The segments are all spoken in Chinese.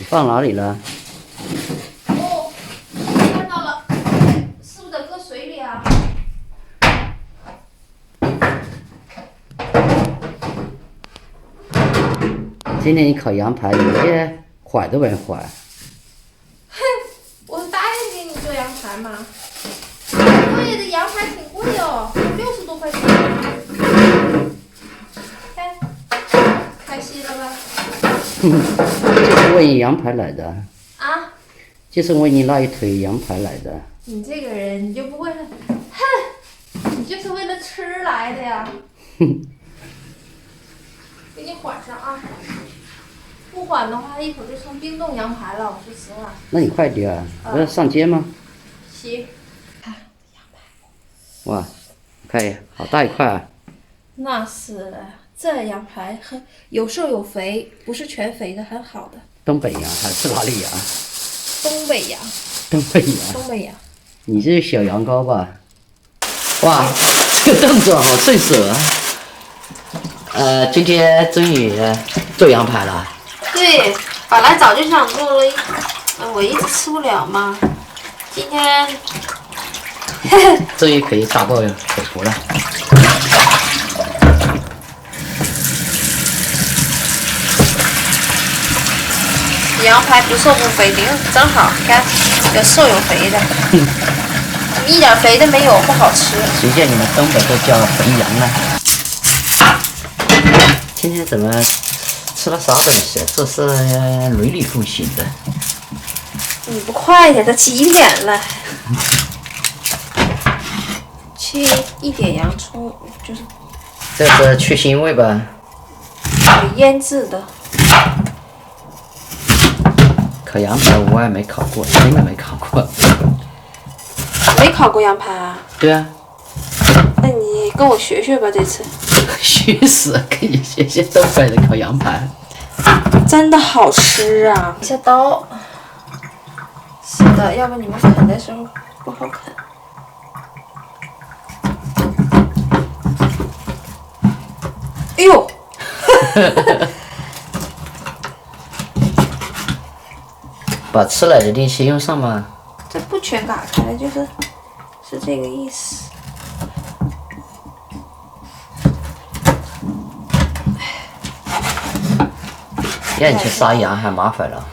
放哪里了？哦，看到了，是不是得搁水里啊？今天你烤羊排有些坏都没坏。哼，我是答应给你做羊排嘛。对，这羊排挺贵哦，60多块钱。看，开心了吧？就是为你羊排来的。啊？就是为你那一腿羊排来的。你这个人，你就不会了？哼，你就是为了吃来的呀。哼。给你缓上啊。不缓的话，一会儿就成冰冻羊排了。我说实话。那你快点啊！不是上街吗？行。看羊排。哇，看一下，好大一块啊！那是，这羊排很有瘦有肥，不是全肥的，很好的。东北羊还是哪里羊？东北羊。东北羊。东北羊。你这是小羊羔吧？哇，这个动作好顺手啊！今天终于做羊排了。对，本来早就想做了，我一直吃不了嘛。今天，终于可以大饱口福了。羊排不瘦不肥，正好，看有瘦有肥的。一点肥的没有，不好吃。谁见你们东北都叫肥羊呢？今天怎么吃了啥东西？这是雷厉风行的。你不快点，都几点了？切一点洋葱，就是这是去腥味吧？腌制的。烤羊排我也没烤过，真的没烤过。没烤过羊排啊？对啊。那你跟我学学吧，这次。学死，跟你学学东北的烤羊排。真的好吃啊！一下刀。是的，要不你们啃的时候不好啃。哎呦！把吃来的力气用上吗？这不全打开，是这个意思。让你去杀羊还麻烦了。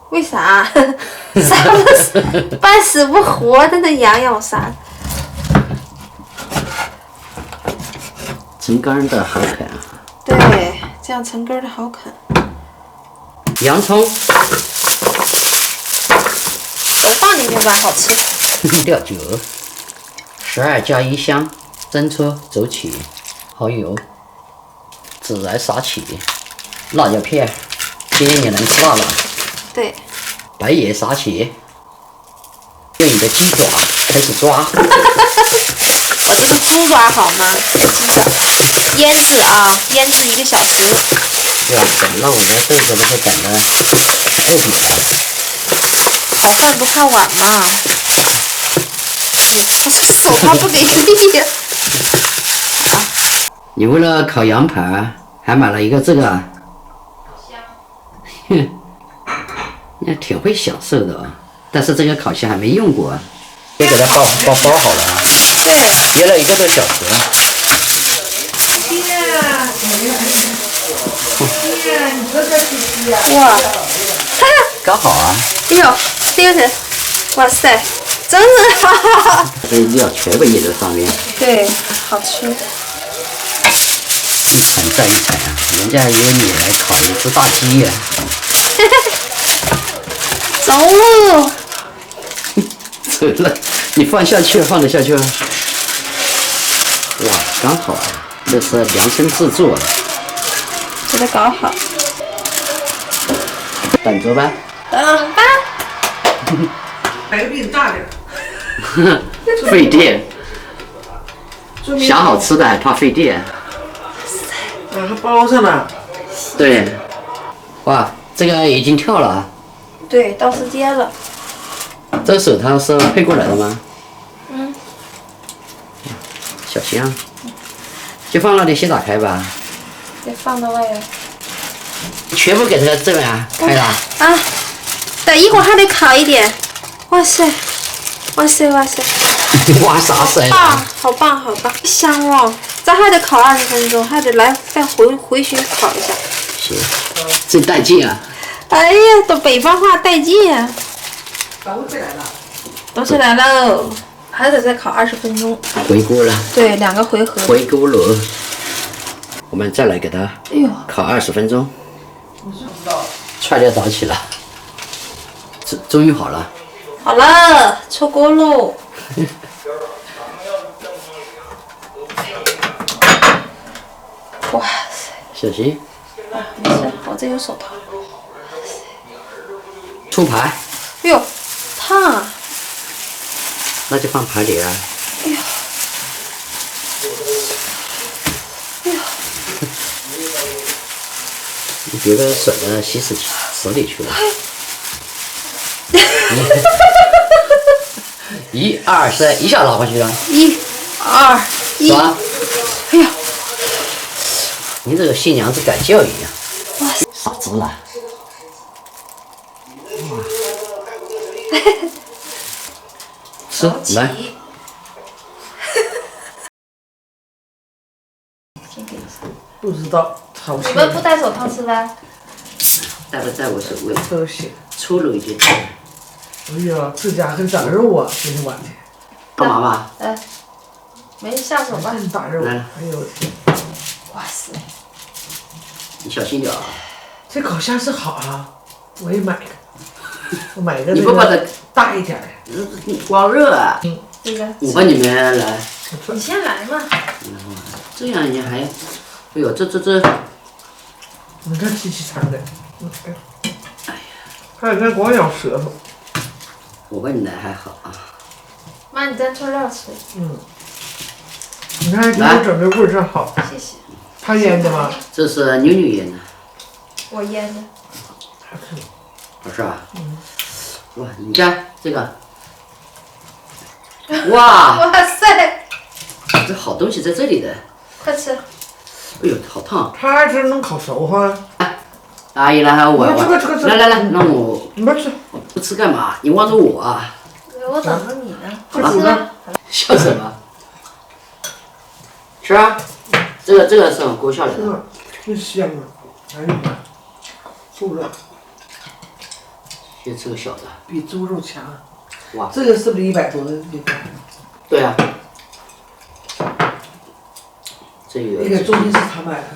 为啥？杀不死，半死不活的那羊要我杀。成根的好啃啊。对，这样成根的好啃。洋葱。都放进去吧，好吃。料酒，12加1香，蒸出走起，蚝油，孜然撒起，辣椒片，今天你能吃辣了。对。白叶撒起，用你的鸡爪开始抓。我这是猪爪好吗？鸡爪，腌制啊，腌制1个小时。哇塞，那我们这个都是等了太久了。烤饭不怕晚嘛。我这个手它不给力呀。你为了烤羊排还买了一个这个。烤箱。哼。你还挺会享受的啊，但是这个烤箱还没用过，就给它包好了啊。对。约了1个多小时。哇，刚好啊。哎呦，这个是，哇塞，真是哈哈哈。这料全部印在上面。对，好吃。一层再一层啊，人家以为你来烤一只大鸡呀。走喽！走了，你放下去，放得下去吗？哇，刚好啊，这是量身制作的。给它搞好。等着吧。等吧。买个比你大点。费电。想好吃的还怕费电。还包上了。对。哇，这个已经跳了啊。对，到时间了。这手套是配过来的吗？嗯。小心啊！就放那里先打开吧。得放到外面。全部给它这样开了。啊，等一会儿还得烤一点。哇塞，哇塞哇塞，哇啥塞！棒，好棒好棒，香哦！咱还得烤20分钟，还得再回去烤一下。是，真带劲啊！哎呀，都北方话带劲啊！抖起来了。抖起来喽，还得再烤20分钟。回锅了。对，2个回合。回锅了。我们再来给它烤20分钟。踹掉早起了。终于好了。好了，出锅喽。哇塞！小心。没事，我这有手套。出牌。哎呦，烫啊！那就放盘里了。哎呦，哎呦！你别个甩到洗洗池里去了。1、2、3，一下拿过去了。1、2、1。是吧？哎呀！你这个新娘子改教育一样。哇，傻子了。吃来。不知道，好你们不戴手套吃饭？戴不在我手里。都行。粗鲁一点。哎呀，这家伙长肉啊！今天晚上。干嘛嘛？没下手吧？真大肉！来哎呦我天！哇塞！你小心点啊！这烤箱是好啊，我也买个，我买个你不把它大一点的。光热啊！这个。我帮你们来。你先来嘛。这样你还，哎呦这。你看细细长的，哎呀，还有这光咬舌头。我帮你来还好啊。妈，你蘸错料吃。你看给我整的味儿真好。谢谢。他腌的吗？这是妞妞腌的。我腌的。好吃啊？哇，你看这个。哇！哇塞！这好东西在这里的。快吃。哎呦，好烫！他这能烤熟哈。阿姨来，我这来，让我。你不吃？不吃干嘛？你望着我啊！我等着你呢。好了吃啊！笑什么？吃啊！这个是够下来的。真香啊！哎呀妈，猪肉。先吃个小的。比猪肉强。哇！这个是不是100多的？对啊。这个。那个中心是他买的。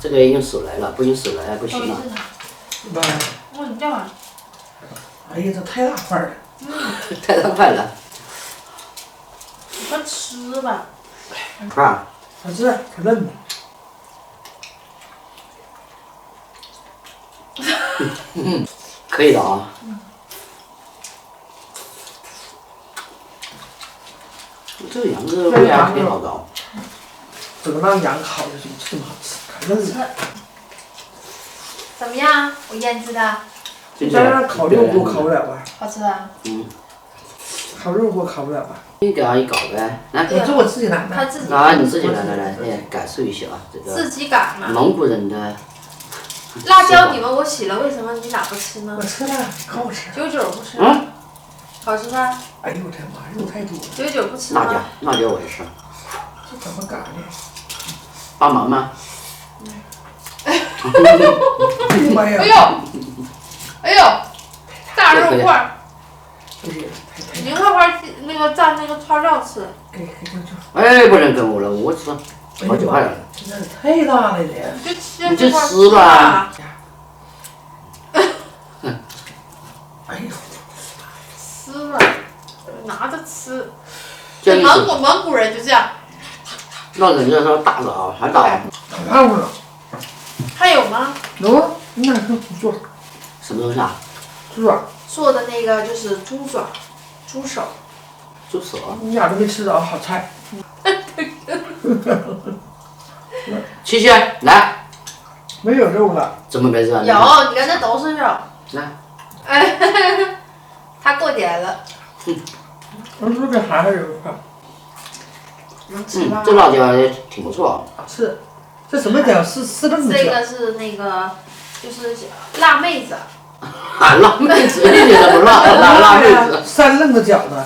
这个用手来了，不用手来不行了。妈，你这玩意儿。哎呀，这太大块了。太大块了。快吃吧。是吧？它这可嫩了。可以的啊。这个羊肉味还挺好的。怎么让羊烤的就这么好吃？可嫩了。怎么样？我腌制的。咱让烤肉锅烤不了吧？好吃吧？烤肉锅烤不了吧？你给阿姨搞呗，来。我自己来的。他自己。啊，你自己来，感受一下啊，这个。自己擀嘛。蒙古人的。辣椒你问我洗了，为什么你咋不吃呢？我吃了，可好吃。 99不吃。好吃吧？哎呦我天妈，肉太多了。99不吃吗？辣椒我也吃。这怎么擀的？帮忙吗？哎呀妈呀！哎呦，大肉块。不是，零块块那个蘸那个叉料吃。给就。哎，不能跟我了，我吃。好久块了。这太大了这。你就吃吧。哎呦。吃吧，拿着吃。这蒙古人就这样。那人家说大的啊，还大。可大乎了。还有吗？有，你哪个猪爪？什么东西啊？猪爪。做的那个就是猪爪，猪手。猪手。你俩都没吃着好菜。七七来。没有肉了。怎么没肉？有，你看这都是肉。来。他过年了。我说这还有一块。能吃吧？这辣椒也挺不错。好吃。这什么饺？是嫩的饺。这个是那个，就是辣妹子。辣妹子，一点都不辣，辣妹子。三嫩的饺子。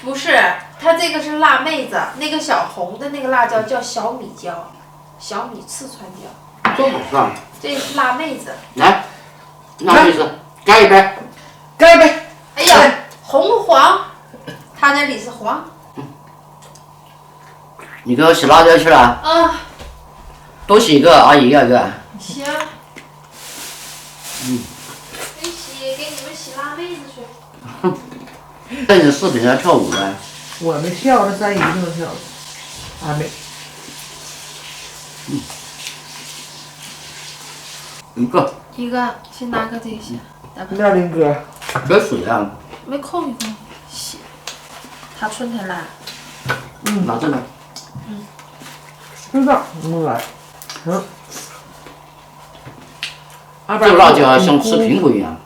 不是，它这个是辣妹子，那个小红的那个辣椒叫小米椒，小米四川椒。这么算？这是辣妹子。来，辣妹子，干一杯，干一杯。哎呀，红黄，它那里是黄。你给我洗辣椒去了？啊，多洗一个，阿姨要一个。行。给你们洗辣妹子去。看你视频上跳舞的。我没跳，那三姨能跳。阿美。一个，先拿个这些。妙玲哥。给水啊。没空一空，洗。他春天来。拿这个。知道，来。行。这个辣椒像吃苹果一样。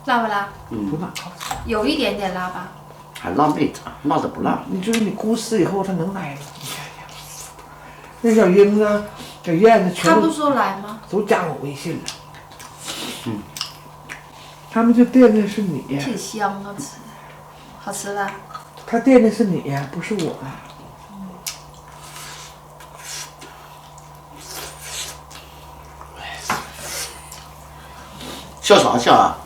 辣不辣？不辣。有一点点辣吧。还辣妹子，辣的不辣。你就是你姑死以后，他能来吗？你想想，那小英子、小燕子全他不说来吗？都加我微信了。他们就惦记是你。挺香啊，吃，好吃吧？他惦记是你呀，不是我。笑啥笑啊？